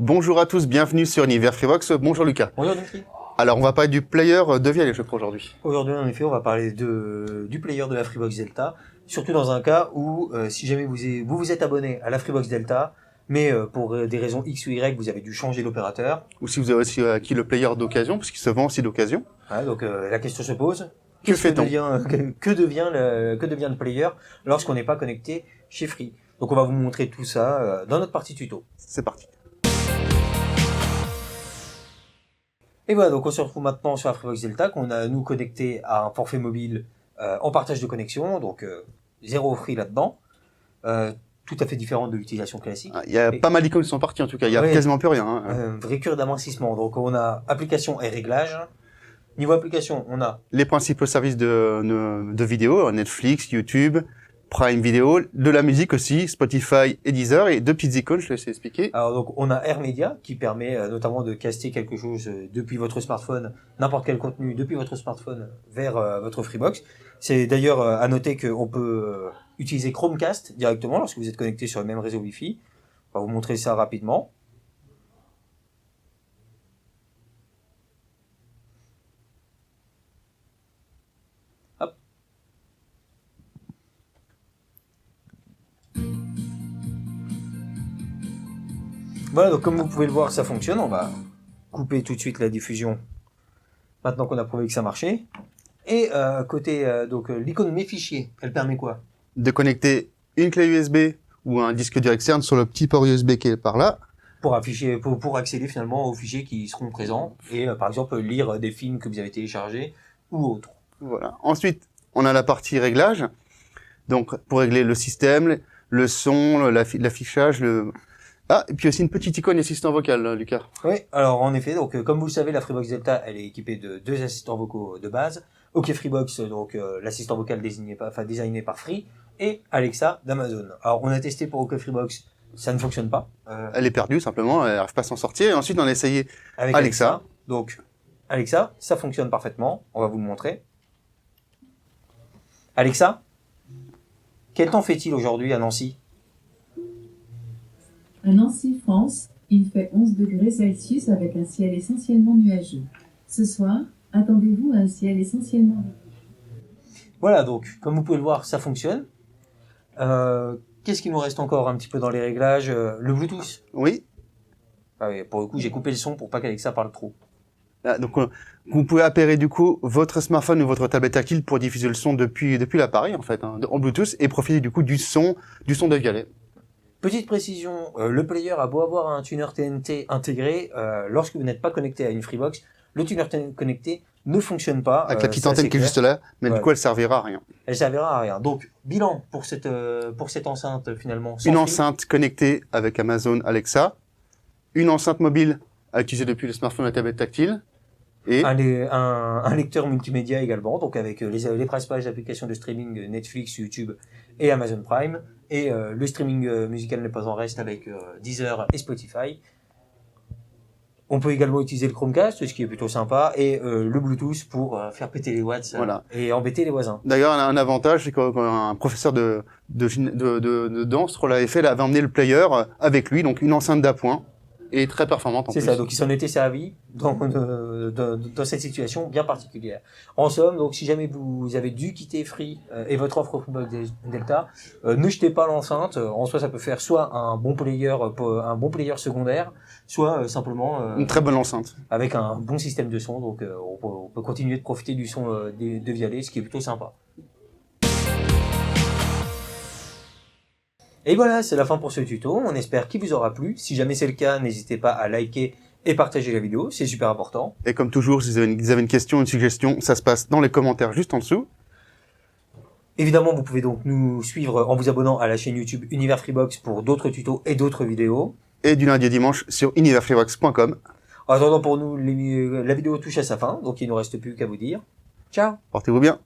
Bonjour à tous, bienvenue sur Univers Freebox. Bonjour Lucas. Bonjour Dimitri. Alors on va parler du player de Vialet, je crois, aujourd'hui. Aujourd'hui, en effet, on va parler du player de la Freebox Delta, surtout dans un cas où, si jamais vous êtes abonné à la Freebox Delta, mais pour des raisons X ou Y, vous avez dû changer l'opérateur. Ou si vous avez aussi acquis le player d'occasion, parce qu'il se vend aussi d'occasion. Voilà, donc la question se pose, Que fait-on ? que devient le player lorsqu'on n'est pas connecté chez Free? Donc on va vous montrer tout ça dans notre partie tuto. C'est parti. Et voilà, donc on se retrouve maintenant sur la Freebox Delta, qu'on a nous connecté à un forfait mobile en partage de connexion, donc zéro Free là-dedans. Tout à fait différent de l'utilisation classique. Il y a pas mal d'icônes qui sont parties en tout cas, il y a quasiment plus rien. Hein. Vraie cure d'amincissement. Donc on a application et réglages. Niveau application, on a les principaux services de vidéo, Netflix, YouTube, Prime Video, de la musique aussi, Spotify et Deezer, et deux petites icônes, je te laisse expliquer. Alors donc on a AirMedia qui permet notamment de caster quelque chose depuis votre smartphone, n'importe quel contenu depuis votre smartphone vers votre Freebox. C'est d'ailleurs à noter qu'on peut utiliser Chromecast directement lorsque vous êtes connecté sur le même réseau Wi-Fi. On va vous montrer ça rapidement. Hop. Voilà, donc comme vous pouvez le voir, ça fonctionne. On va couper tout de suite la diffusion maintenant qu'on a prouvé que ça marchait. Et côté donc l'icône Mes fichiers, elle permet quoi? De connecter une clé USB ou un disque dur externe sur le petit port USB qui est par là. Pour accéder finalement aux fichiers qui seront présents et par exemple lire des films que vous avez téléchargés ou autres. Voilà. Ensuite, on a la partie réglage. Donc pour régler le système, le son, l'affichage, Ah, et puis aussi une petite icône assistant vocal, Lucas. Oui, alors en effet, donc comme vous le savez, la Freebox Delta, elle est équipée de deux assistants vocaux de base. OK Freebox, donc l'assistant vocal designé par Free, et Alexa d'Amazon. Alors on a testé pour OK Freebox, ça ne fonctionne pas. Elle est perdue simplement, elle n'arrive pas à s'en sortir. Et ensuite on a essayé avec Alexa. Donc Alexa, ça fonctionne parfaitement. On va vous le montrer. Alexa, quel temps fait-il aujourd'hui à Nancy? À Nancy, France, il fait 11 degrés Celsius avec un ciel essentiellement nuageux. Ce soir, attendez-vous à un ciel essentiellement... Voilà, donc, comme vous pouvez le voir, ça fonctionne. Qu'est-ce qu'il nous reste encore un petit peu dans les réglages? Le Bluetooth. Oui. Ah oui, pour le coup, j'ai coupé le son pour pas qu'Alexa parle trop. Ah, donc, vous pouvez appairer du coup votre smartphone ou votre tablette tactile pour diffuser le son depuis l'appareil en fait, hein, en Bluetooth, et profiter du coup du son de Vialet. Petite précision, le player a beau avoir un tuner TNT intégré, lorsque vous n'êtes pas connecté à une Freebox, le tuner TNT connecté ne fonctionne pas. Avec la petite antenne qui est juste là, mais du coup elle servira à rien. Elle servira à rien. Donc, bilan pour cette enceinte finalement. Une enceinte connectée avec Amazon Alexa, une enceinte mobile à utiliser depuis le smartphone et la tablette tactile, et un lecteur multimédia également, donc avec les principales applications de streaming Netflix, YouTube et Amazon Prime, et le streaming musical n'est pas en reste avec Deezer et Spotify. On peut également utiliser le Chromecast, ce qui est plutôt sympa, et le Bluetooth pour faire péter les watts et embêter les voisins. D'ailleurs, un avantage, c'est qu'un professeur de danse avait emmené le player avec lui, donc une enceinte d'appoint, et très performante en plus. C'est ça, donc il s'en était servi dans cette situation bien particulière. En somme, donc si jamais vous avez dû quitter Free et votre offre Freebox Delta, ne jetez pas l'enceinte. En soi, ça peut faire soit un bon player secondaire, soit simplement une très bonne enceinte avec un bon système de son. Donc on peut continuer de profiter du son de Vialet, ce qui est plutôt sympa. Et voilà, c'est la fin pour ce tuto. On espère qu'il vous aura plu. Si jamais c'est le cas, n'hésitez pas à liker et partager la vidéo, c'est super important. Et comme toujours, si vous avez une question, une suggestion, ça se passe dans les commentaires juste en dessous. Évidemment, vous pouvez donc nous suivre en vous abonnant à la chaîne YouTube Univers Freebox pour d'autres tutos et d'autres vidéos. Et du lundi au dimanche sur universfreebox.com. En attendant, pour nous, la vidéo touche à sa fin, donc il ne nous reste plus qu'à vous dire ciao. Portez-vous bien.